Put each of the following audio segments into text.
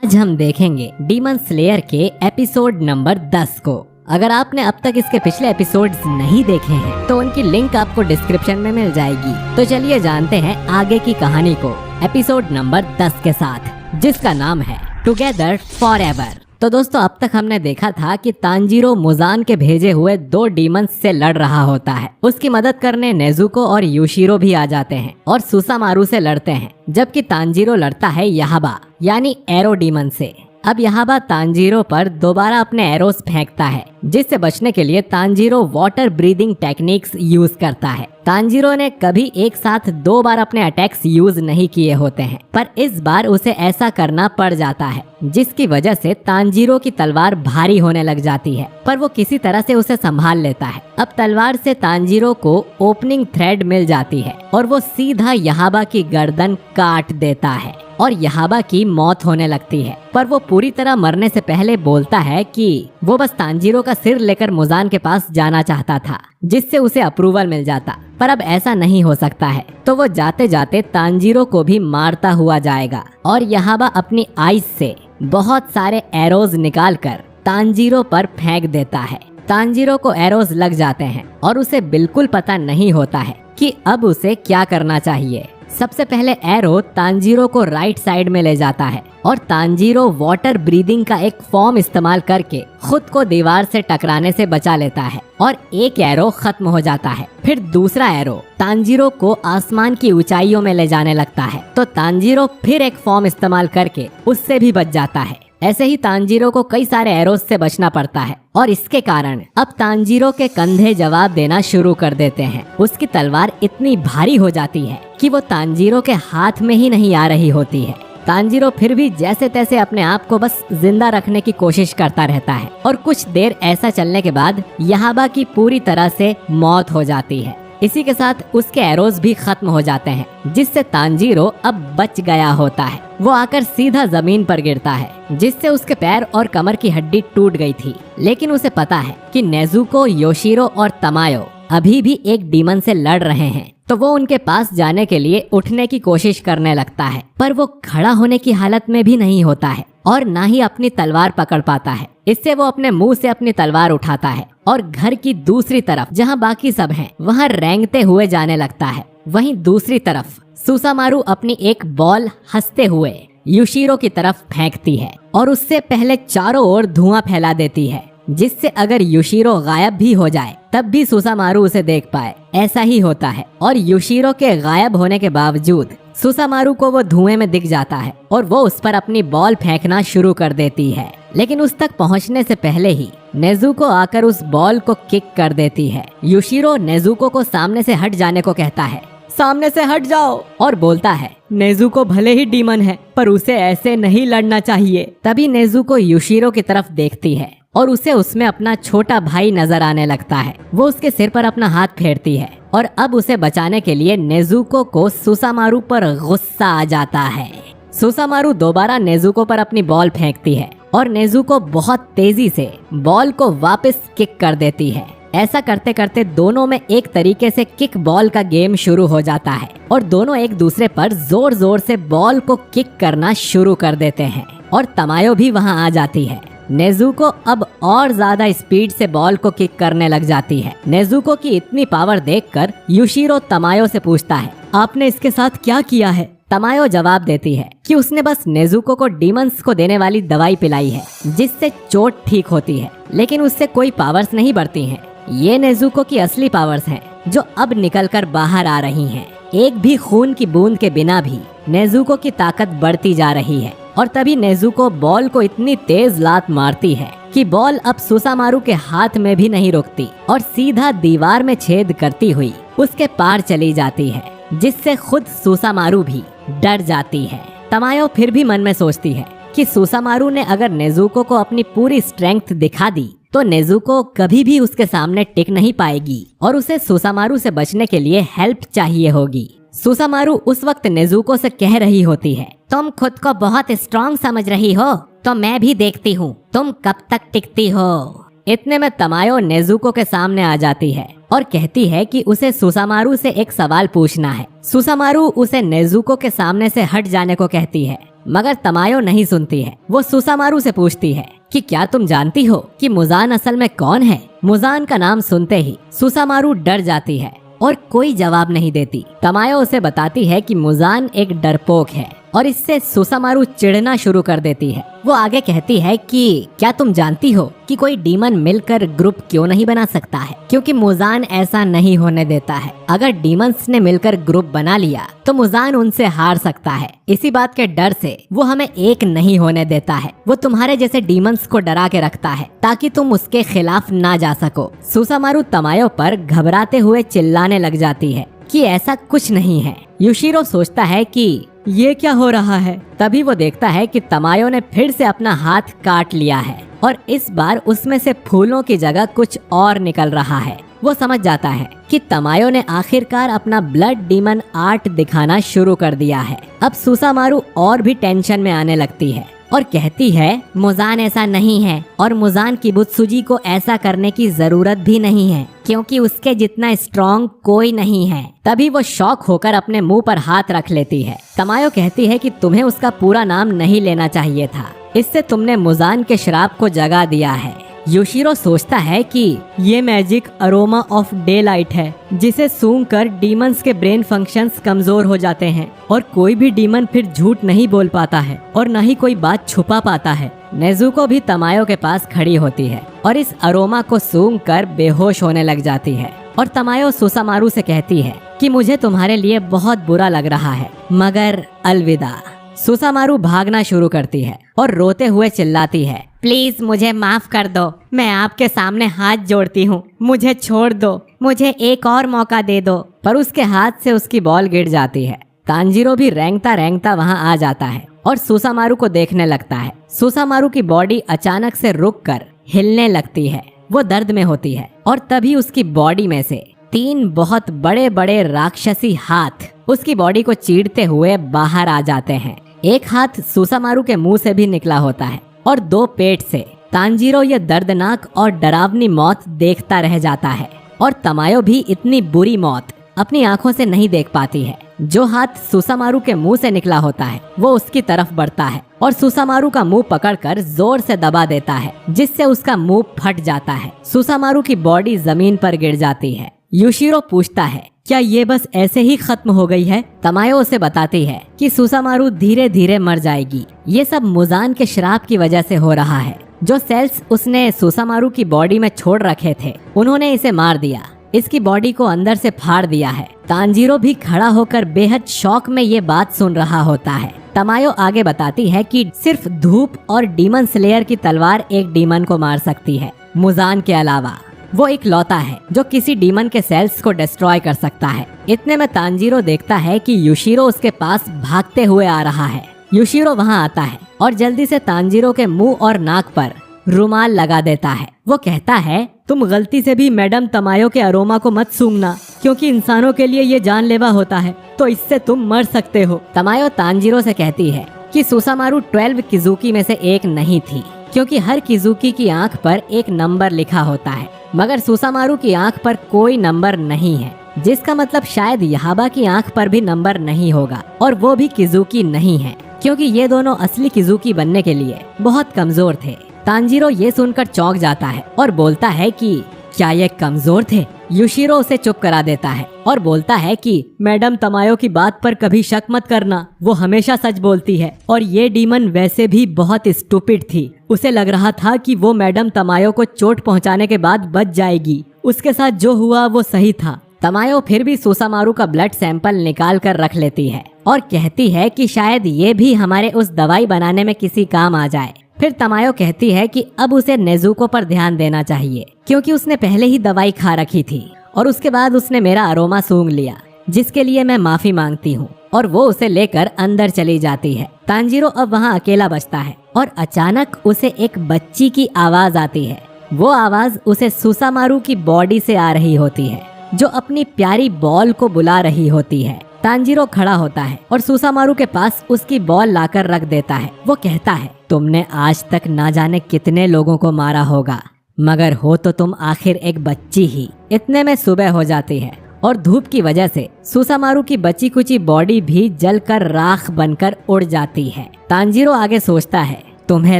आज हम देखेंगे डीमन स्लेयर के एपिसोड नंबर 10 को। अगर आपने अब तक इसके पिछले एपिसोड्स नहीं देखे हैं तो उनकी लिंक आपको डिस्क्रिप्शन में मिल जाएगी। तो चलिए जानते हैं आगे की कहानी को एपिसोड नंबर 10 के साथ, जिसका नाम है टुगेदर फॉरएवर। तो दोस्तों, अब तक हमने देखा था कि तांजीरो मुजान के भेजे हुए 2 डीमंस से लड़ रहा होता है। उसकी मदद करने नेजुको और यूशिरो भी आ जाते हैं और सुसामारू से लड़ते हैं, जबकि तांजीरो लड़ता है याहाबा यानी एरो डीमन से। अब याहाबा तांजीरो पर दोबारा अपने एरोस फेंकता है, जिससे बचने के लिए Tanjiro water breathing techniques use करता है। तांजीरो ने कभी एक साथ 2 बार अपने अटैक्स यूज नहीं किए होते हैं, पर इस बार उसे ऐसा करना पड़ जाता है, जिसकी वजह से तांजीरो की तलवार भारी होने लग जाती है, पर वो किसी तरह से उसे संभाल लेता है। अब तलवार से तांजीरो को ओपनिंग थ्रेड मिल जाती है और वो सीधा याहाबा की गर्दन काट देता है और याहाबा की मौत होने लगती है। पर वो पूरी तरह मरने से पहले बोलता है कि वो बस तांजीरो का सिर लेकर मुजान के पास जाना चाहता था, जिससे उसे अप्रूवल मिल जाता। पर अब ऐसा नहीं हो सकता है, तो वो जाते जाते तांजीरो को भी मारता हुआ जाएगा और याहाबा अपनी आइज से बहुत सारे एरोज निकालकर तांजीरो पर फेंक देता है। तांजीरो को एरोज लग जाते हैं और उसे बिल्कुल पता नहीं होता है कि अब उसे क्या करना चाहिए। सबसे पहले एरो तांजीरो को राइट साइड में ले जाता है और तांजीरो वाटर ब्रीदिंग का एक फॉर्म इस्तेमाल करके खुद को दीवार से टकराने से बचा लेता है और एक एरो खत्म हो जाता है। फिर दूसरा एरो तांजीरो को आसमान की ऊंचाइयों में ले जाने लगता है, तो तांजीरो फिर एक फॉर्म इस्तेमाल करके उससे भी बच जाता है। ऐसे ही तांजीरो को कई सारे एरोस से बचना पड़ता है और इसके कारण अब तांजीरो के कंधे जवाब देना शुरू कर देते हैं। उसकी तलवार इतनी भारी हो जाती है कि वो तांजीरो के हाथ में ही नहीं आ रही होती है। तांजीरो फिर भी जैसे तैसे अपने आप को बस जिंदा रखने की कोशिश करता रहता है और कुछ देर ऐसा चलने के बाद याहाबा की पूरी तरह से मौत हो जाती है। इसी के साथ उसके एरोज भी खत्म हो जाते हैं, जिससे तांजीरो अब बच गया होता है। वो आकर सीधा जमीन पर गिरता है, जिससे उसके पैर और कमर की हड्डी टूट गई थी। लेकिन उसे पता है कि नेजुको, योशिरो और तमायो अभी भी एक डीमन से लड़ रहे हैं, तो वो उनके पास जाने के लिए उठने की कोशिश करने लगता है। पर वो खड़ा होने की हालत में भी नहीं होता है और ना ही अपनी तलवार पकड़ पाता है। इससे वो अपने मुंह से अपनी तलवार उठाता है और घर की दूसरी तरफ जहां बाकी सब हैं, वहां रेंगते हुए जाने लगता है। वहीं दूसरी तरफ सुसामारू अपनी एक बॉल हंसते हुए यूशिरो की तरफ फेंकती है और उससे पहले चारों ओर धुआं फैला देती है, जिससे अगर यूशिरो गायब भी हो जाए तब भी सुसामारू उसे देख पाए। ऐसा ही होता है और यूशिरो के गायब होने के बावजूद सुसामारू को वो धुएं में दिख जाता है और वो उस पर अपनी बॉल फेंकना शुरू कर देती है। लेकिन उस तक पहुंचने से पहले ही नेजुको आकर उस बॉल को किक कर देती है। यूशिरो नेजुको को सामने से हट जाने को कहता है, सामने से हट जाओ, और बोलता है नेजुको भले ही डीमन है पर उसे ऐसे नहीं लड़ना चाहिए। तभी नेजुको यूशिरो की तरफ देखती है और उसे उसमें अपना छोटा भाई नजर आने लगता है। वो उसके सिर पर अपना हाथ फेरती है और अब उसे बचाने के लिए नेजुको को सुसामारू पर गुस्सा आ जाता है। सुसामारू दोबारा नेजुको पर अपनी बॉल फेंकती है और नेजुको बहुत तेजी से बॉल को वापस किक कर देती है। ऐसा करते करते दोनों में एक तरीके से किक बॉल का गेम शुरू हो जाता है और दोनों एक दूसरे पर जोर जोर से बॉल को किक करना शुरू कर देते हैं और तमायो भी वहां आ जाती है। नेजुको अब और ज्यादा स्पीड से बॉल को किक करने लग जाती है। नेजुको की इतनी पावर देखकर यूशिरो तमायो से पूछता है, आपने इसके साथ क्या किया है? तमायो जवाब देती है कि उसने बस नेजुको को डीमंस को देने वाली दवाई पिलाई है, जिससे चोट ठीक होती है, लेकिन उससे कोई पावर्स नहीं बढ़ती हैं। ये नेजुको की असली पावर्स हैं, जो अब निकलकर बाहर आ रही हैं। एक भी खून की बूंद के बिना भी नेजुको की ताकत बढ़ती जा रही है और तभी नेजुको बॉल को इतनी तेज लात मारती है कि बॉल अब सुसामारू के हाथ में भी नहीं रुकती और सीधा दीवार में छेद करती हुई उसके पार चली जाती है, जिससे खुद सुसामारू भी डर जाती है। तमायो फिर भी मन में सोचती है कि सुसामारू ने अगर नेजुको को अपनी पूरी स्ट्रेंथ दिखा दी तो नेजुको कभी भी उसके सामने टिक नहीं पाएगी और उसे सुसामारू से बचने के लिए हेल्प चाहिए होगी। सुसामारू उस वक्त नेजुको से कह रही होती है, तुम खुद को बहुत स्ट्रांग समझ रही हो, तो मैं भी देखती हूँ तुम कब तक टिकती हो। इतने में तमायो नेजुको के सामने आ जाती है और कहती है कि उसे सुसामारू से एक सवाल पूछना है। सुसामारू उसे नेजुको के सामने से हट जाने को कहती है मगर तमायो नहीं सुनती है। वो सुसामारू से पूछती है कि क्या तुम जानती हो कि मुजान असल में कौन है। मुजान का नाम सुनते ही सुसामारू डर जाती है और कोई जवाब नहीं देती। तमायो उसे बताती है कि मुजान एक डरपोक है और इससे सुसामारू चिढ़ना शुरू कर देती है। वो आगे कहती है कि क्या तुम जानती हो कि कोई डीमन मिलकर ग्रुप क्यों नहीं बना सकता है, क्योंकि मुजान ऐसा नहीं होने देता है। अगर डीमंस ने मिलकर ग्रुप बना लिया तो मुजान उनसे हार सकता है। इसी बात के डर से वो हमें एक नहीं होने देता है। वो तुम्हारे जैसे डीमंस को डरा के रखता है ताकि तुम उसके खिलाफ ना जा सको। सुसामारू तमायो पर घबराते हुए चिल्लाने लग जाती है कि ऐसा कुछ नहीं है। युशिरो सोचता है कि ये क्या हो रहा है। तभी वो देखता है कि तमायो ने फिर से अपना हाथ काट लिया है और इस बार उसमें से फूलों की जगह कुछ और निकल रहा है। वो समझ जाता है कि तमायो ने आखिरकार अपना ब्लड डीमन आर्ट दिखाना शुरू कर दिया है। अब सुसामारू और भी टेंशन में आने लगती है और कहती है मुजान ऐसा नहीं है और मुजान किबुत्सुजी को ऐसा करने की जरूरत भी नहीं है, क्योंकि उसके जितना स्ट्रॉन्ग कोई नहीं है। तभी वो शॉक होकर अपने मुंह पर हाथ रख लेती है। तमायो कहती है कि तुम्हें उसका पूरा नाम नहीं लेना चाहिए था, इससे तुमने मुजान के श्राप को जगा दिया है। योशिरो सोचता है कि ये magic aroma of day light है, जिसे सूंघकर डीमंस के ब्रेन फंक्शंस कमजोर हो जाते हैं और कोई भी डीमन फिर झूठ नहीं बोल पाता है और न ही कोई बात छुपा पाता है। नेजुको भी तमायो के पास खड़ी होती है और इस अरोमा को सूंघकर बेहोश होने लग जाती है और तमायो सुसामारू से कहती है कि मुझे तुम्हारे लिए बहुत बुरा लग रहा है, मगर अलविदा। सुसामारू भागना शुरू करती है और रोते हुए चिल्लाती है, प्लीज मुझे माफ कर दो, मैं आपके सामने हाथ जोड़ती हूँ, मुझे छोड़ दो, मुझे एक और मौका दे दो। पर उसके हाथ से उसकी बॉल गिर जाती है। तांजीरो भी रेंगता रेंगता वहाँ आ जाता है और सुसामारू को देखने लगता है। सुसामारू की बॉडी अचानक से रुककर हिलने लगती है। वो दर्द में होती है और तभी उसकी बॉडी में से 3 बहुत बड़े बड़े राक्षसी हाथ उसकी बॉडी को चीरते हुए बाहर आ जाते हैं। एक हाथ सुसामारू के मुंह से भी निकला होता है और 2 पेट से। तांजीरो ये दर्दनाक और डरावनी मौत देखता रह जाता है और तमायो भी इतनी बुरी मौत अपनी आंखों से नहीं देख पाती है। जो हाथ सुसामारू के मुंह से निकला होता है वो उसकी तरफ बढ़ता है और सुसामारू का मुंह पकड़कर जोर से दबा देता है, जिससे उसका मुंह फट जाता है। सुसामारू की बॉडी जमीन पर गिर जाती है। युशिरो पूछता है, क्या ये बस ऐसे ही खत्म हो गई है? तमायो उसे बताती है कि सुसामारू धीरे धीरे मर जाएगी। ये सब मुजान के श्राप की वजह से हो रहा है। जो सेल्स उसने सुसामारू की बॉडी में छोड़ रखे थे उन्होंने इसे मार दिया, इसकी बॉडी को अंदर से फाड़ दिया है। तांजीरो भी खड़ा होकर बेहद शौक में ये बात सुन रहा होता है। तमायो आगे बताती है कि सिर्फ धूप और डीमन स्लेयर की तलवार एक डीमन को मार सकती है, मुजान के अलावा। वो एक लौता है जो किसी डीमन के सेल्स को डिस्ट्रॉय कर सकता है। इतने में तांजीरो देखता है कि युशिरो उसके पास भागते हुए आ रहा है। युशिरो वहाँ आता है और जल्दी से तांजीरो के मुंह और नाक पर रुमाल लगा देता है। वो कहता है, तुम गलती से भी मैडम तमायो के अरोमा को मत सूंघना, क्योंकि इंसानों के लिए ये जानलेवा होता है, तो इससे तुम मर सकते हो। तमायो तांजीरो से कहती है कि सुसामारू 12 किजुकी में से एक नहीं थी, क्योंकि हर किजुकी की आंख पर एक नंबर लिखा होता है, मगर सुसामारू की आंख पर कोई नंबर नहीं है, जिसका मतलब शायद याहाबा की आंख पर भी नंबर नहीं होगा और वो भी किजुकी नहीं है, क्योंकि ये दोनों असली किजुकी बनने के लिए बहुत कमजोर थे। तांजीरो ये सुनकर चौंक जाता है और बोलता है कि क्या ये कमजोर थे? युशिरो उसे चुप करा देता है और बोलता है कि मैडम तमायो की बात पर कभी शक मत करना, वो हमेशा सच बोलती है और ये डीमन वैसे भी बहुत स्टूपिड थी। उसे लग रहा था कि वो मैडम तमायो को चोट पहुंचाने के बाद बच जाएगी। उसके साथ जो हुआ वो सही था। तमायो फिर भी सुसामारू का ब्लड सैंपल निकाल कर रख लेती है और कहती है कि शायद ये भी हमारे उस दवाई बनाने में किसी काम आ जाए। फिर तमायो कहती है कि अब उसे नेजुको पर ध्यान देना चाहिए, क्योंकि उसने पहले ही दवाई खा रखी थी और उसके बाद उसने मेरा अरोमा सूंघ लिया, जिसके लिए मैं माफी मांगती हूँ। और वो उसे लेकर अंदर चली जाती है। तांजीरो अब वहाँ अकेला बचता है और अचानक उसे एक बच्ची की आवाज आती है। वो आवाज उसे सुसामारू की बॉडी से आ रही होती है, जो अपनी प्यारी बॉल को बुला रही होती है। तांजीरो खड़ा होता है और सुसामारू के पास उसकी बॉल लाकर रख देता है। वो कहता है, तुमने आज तक ना जाने कितने लोगों को मारा होगा, मगर हो तो तुम आखिर एक बच्ची ही। इतने में सुबह हो जाती है और धूप की वजह से सुसामारू की बची कुची बॉडी भी जलकर राख बनकर उड़ जाती है। तांजीरो आगे सोचता है, तुम्हें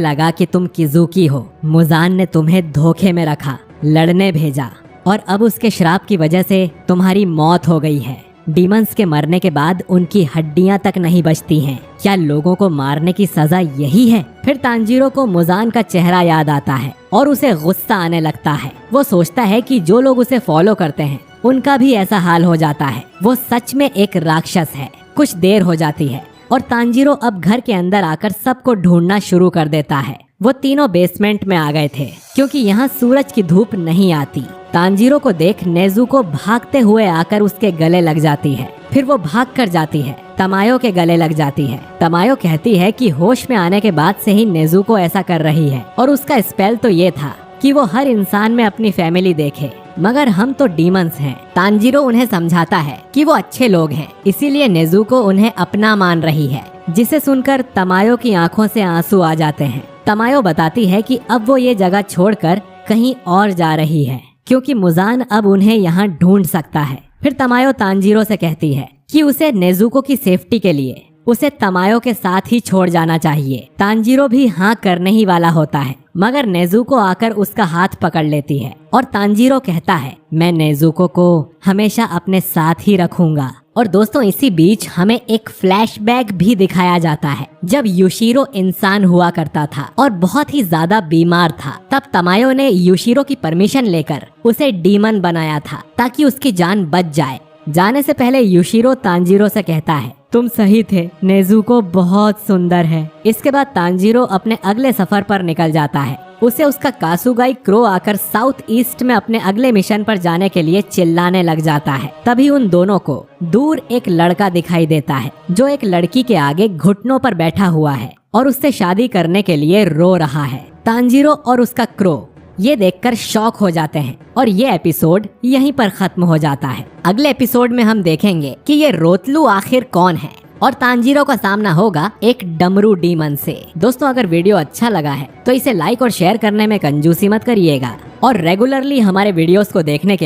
लगा कि तुम किजुकी हो, मुजान ने तुम्हें धोखे में रखा, लड़ने भेजा और अब उसके श्राप की वजह से तुम्हारी मौत हो गई है। डीमंस के मरने के बाद उनकी हड्डियां तक नहीं बचती हैं। क्या लोगों को मारने की सजा यही है? फिर तांजीरो को मुजान का चेहरा याद आता है और उसे गुस्सा आने लगता है। वो सोचता है कि जो लोग उसे फॉलो करते हैं उनका भी ऐसा हाल हो जाता है। वो सच में एक राक्षस है। कुछ देर हो जाती है और तांजीरो अब घर के अंदर आकर सबको ढूंढना शुरू कर देता है। वो तीनों बेसमेंट में आ गए थे क्योंकि यहाँ सूरज की धूप नहीं आती। तांजीरो को देख नेजुको भागते हुए आकर उसके गले लग जाती है। फिर वो भाग कर जाती है, तमायो के गले लग जाती है। तमायो कहती है कि होश में आने के बाद से ही नेजुको ऐसा कर रही है और उसका स्पेल तो ये था कि वो हर इंसान में अपनी फैमिली देखे, मगर हम तो डीमंस हैं। तांजीरो उन्हें समझाता है कि वो अच्छे लोग हैं, इसीलिए नेजुको उन्हें अपना मान रही है, जिसे सुनकर तमायो की आंखों से आंसू आ जाते हैं। तमायो बताती है कि अब वो ये जगह छोड़कर कहीं और जा रही है क्योंकि मुजान अब उन्हें यहाँ ढूंढ सकता है। फिर तमायो तांजीरो से कहती है कि उसे नेजुको की सेफ्टी के लिए उसे तमायो के साथ ही छोड़ जाना चाहिए। तांजीरो भी हाँ करने ही वाला होता है, मगर नेजुको आकर उसका हाथ पकड़ लेती है और तांजीरो कहता है, मैं नेजुको को हमेशा अपने साथ ही रखूंगा। और दोस्तों, इसी बीच हमें एक फ्लैशबैक भी दिखाया जाता है जब युशिरो इंसान हुआ करता था और बहुत ही ज्यादा बीमार था। तब तमायो ने युशिरो की परमिशन लेकर उसे डीमन बनाया था ताकि उसकी जान बच जाए। जाने से पहले युशिरो तांजीरो से कहता है, तुम सही थे, नेजुको बहुत सुंदर है। इसके बाद तांजीरो अपने अगले सफर पर निकल जाता है। उसे उसका कासुगाई क्रो आकर साउथ ईस्ट में अपने अगले मिशन पर जाने के लिए चिल्लाने लग जाता है। तभी उन दोनों को दूर एक लड़का दिखाई देता है जो एक लड़की के आगे घुटनों पर बैठा हुआ है और उससे शादी करने के लिए रो रहा है। तांजीरो और उसका क्रो ये देखकर शॉक हो जाते हैं और ये एपिसोड यहीं पर खत्म हो जाता है। अगले एपिसोड में हम देखेंगे कि ये रोतलू आखिर कौन है और तांजीरो का सामना होगा एक डमरू डीमन से। दोस्तों, अगर वीडियो अच्छा लगा है तो इसे लाइक और शेयर करने में कंजूसी मत करिएगा और रेगुलरली हमारे वीडियोस को देखने के